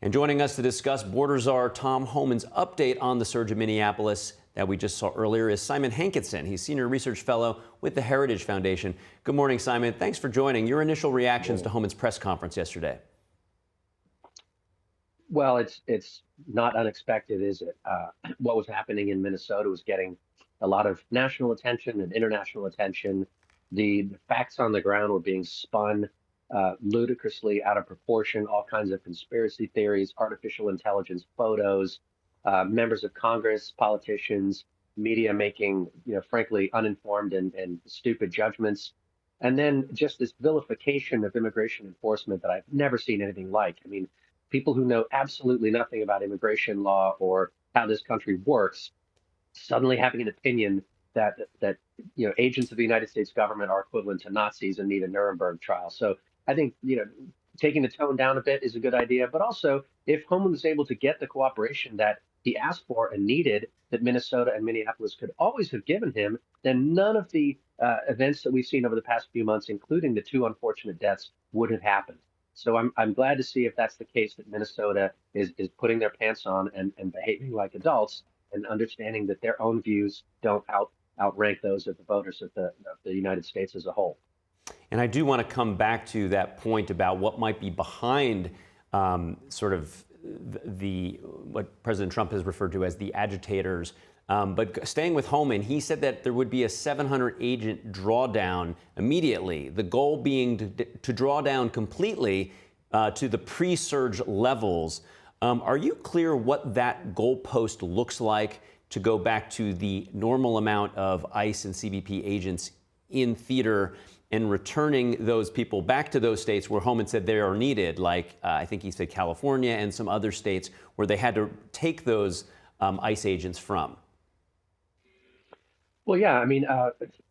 And joining us to discuss Border Czar Tom Homan's update on the surge in Minneapolis that we just saw earlier is Simon Hankinson. He's Senior Research Fellow with the Heritage Foundation. Good morning, Simon. Thanks for joining. Your initial reactions to Homan's press conference yesterday? Well, it's not unexpected, is it? What was happening in Minnesota was getting a lot of national attention and international attention. The facts on the ground were being spun ludicrously out of proportion, all kinds of conspiracy theories, artificial intelligence photos, members of Congress, politicians, media making, frankly, uninformed and stupid judgments. And then just this vilification of immigration enforcement that I've never seen anything like. I mean, people who know absolutely nothing about immigration law or how this country works suddenly having an opinion that agents of the United States government are equivalent to Nazis and need a Nuremberg trial. So I think taking the tone down a bit is a good idea. But also, if Homan was able to get the cooperation that he asked for and needed, that Minnesota and Minneapolis could always have given him, then none of the events that we've seen over the past few months, including the two unfortunate deaths, would have happened. So I'm glad to see if that's the case, that Minnesota is putting their pants on and behaving like adults and understanding that their own views don't outrank those of the voters of the United States as a whole. And I do want to come back to that point about what might be behind sort of what President Trump has referred to as the agitators. But staying with Homan, he said that there would be a 700 agent drawdown immediately, the goal being to draw down completely to the pre-surge levels. Are you clear what that goalpost looks like to go back to the normal amount of ICE and CBP agents in theater and returning those people back to those states where Homan said they are needed, like I think he said California and some other states where they had to take those ICE agents from? Well, yeah, I mean,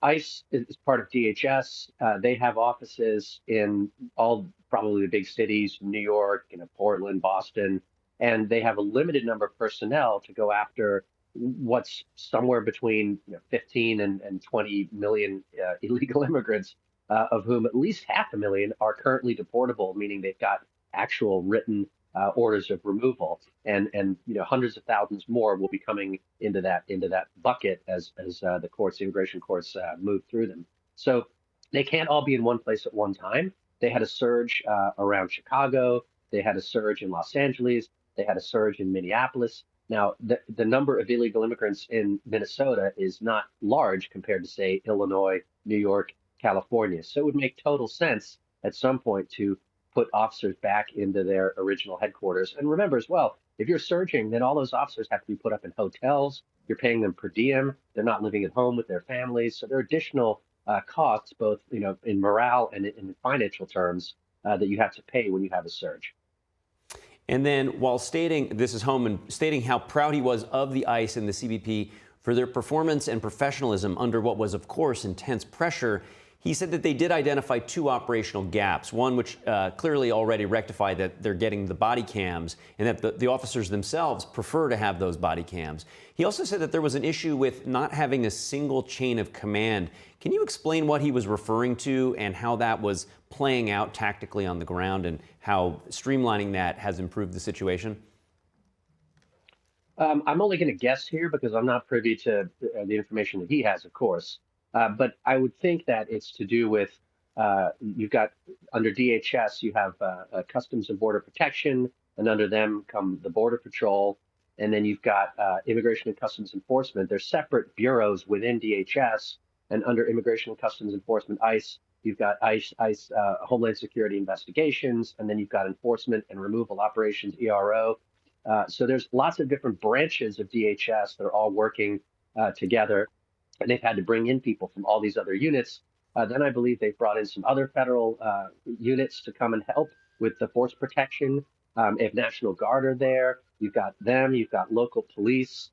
ICE is part of DHS. They have offices in all probably the big cities, New York, Portland, Boston, and they have a limited number of personnel to go after what's somewhere between 15 and 20 million illegal immigrants, of whom at least 500,000 are currently deportable, meaning they've got actual written orders of removal, and hundreds of thousands more will be coming into that bucket as the immigration courts move through them. So they can't all be in one place at one time. They had a surge around Chicago. They had a surge in Los Angeles. They had a surge in Minneapolis. Now, the number of illegal immigrants in Minnesota is not large compared to, say, Illinois, New York, California. So it would make total sense at some point to put officers back into their original headquarters. And remember as well, if you're surging, then all those officers have to be put up in hotels. You're paying them per diem. They're not living at home with their families. So there are additional costs, both in morale and in financial terms, that you have to pay when you have a surge. And then while stating, this is Homan, stating how proud he was of the ICE and the CBP for their performance and professionalism under what was, of course, intense pressure, he said that they did identify two operational gaps, one which clearly already rectified that they're getting the body cams and that the officers themselves prefer to have those body cams. He also said that there was an issue with not having a single chain of command. Can you explain what he was referring to and how that was playing out tactically on the ground and how streamlining that has improved the situation? I'm only going to guess here because I'm not privy to the information that he has, of course. But I would think that it's to do with you've got under DHS, you have Customs and Border Protection, and under them come the Border Patrol. And then you've got Immigration and Customs Enforcement. They're separate bureaus within DHS. And under Immigration and Customs Enforcement, ICE, you've got ICE Homeland Security Investigations, and then you've got Enforcement and Removal Operations, ERO. So there's lots of different branches of DHS that are all working together. And they've had to bring in people from all these other units. Then I believe they've brought in some other federal units to come and help with the force protection. If National Guard are there, you've got them, you've got local police.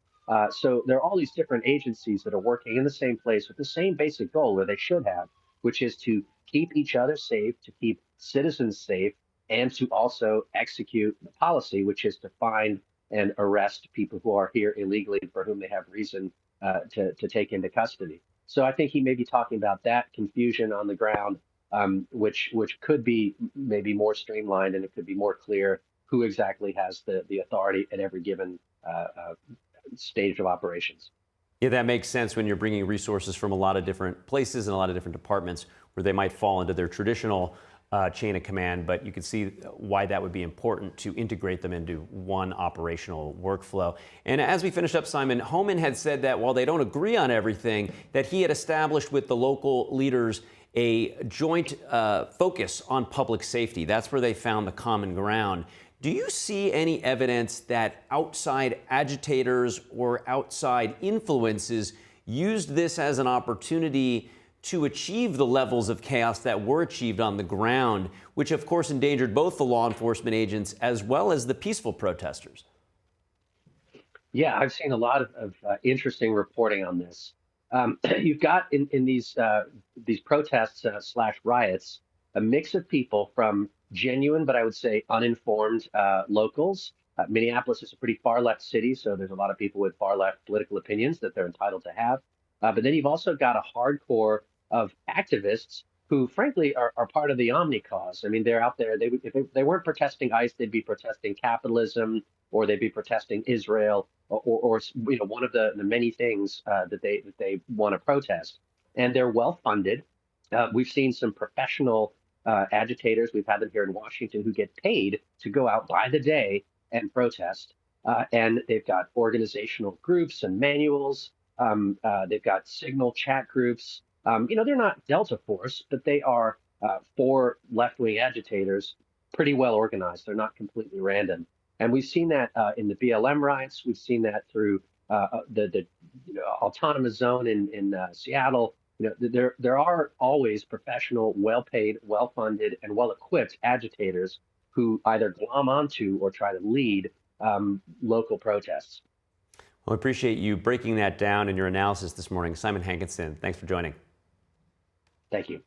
So there are all these different agencies that are working in the same place with the same basic goal, or they should have, which is to keep each other safe, to keep citizens safe, and to also execute the policy, which is to find and arrest people who are here illegally for whom they have reason to take into custody. So I think he may be talking about that confusion on the ground, which could be maybe more streamlined and it could be more clear who exactly has the authority at every given stage of operations. Yeah, that makes sense when you're bringing resources from a lot of different places and a lot of different departments where they might fall into their traditional chain of command, but you can see why that would be important to integrate them into one operational workflow. And as we finished up, Simon, Homan had said that while they don't agree on everything, that he had established with the local leaders a joint focus on public safety. That's where they found the common ground. Do you see any evidence that outside agitators or outside influences used this as an opportunity to achieve the levels of chaos that were achieved on the ground, which of course endangered both the law enforcement agents as well as the peaceful protesters? Yeah, I've seen a lot of interesting reporting on this. You've got in these protests slash riots a mix of people from genuine, but I would say uninformed locals. Minneapolis is a pretty far left city, so there's a lot of people with far left political opinions that they're entitled to have. But then you've also got a hardcore of activists who, frankly, are part of the Omni cause. I mean, they're out there. If they weren't protesting ICE, they'd be protesting capitalism, or they'd be protesting Israel, or one of the many things that they want to protest. And they're well funded. We've seen some professional agitators. We've had them here in Washington who get paid to go out by the day and protest. And they've got organizational groups and manuals. They've got signal chat groups. They're not Delta Force, but they are for left-wing agitators, pretty well organized. They're not completely random. And we've seen that in the BLM riots. We've seen that through the autonomous zone in Seattle. There are always professional, well-paid, well-funded, and well-equipped agitators who either glom onto or try to lead local protests. Well, I appreciate you breaking that down in your analysis this morning. Simon Hankinson, thanks for joining. Thank you.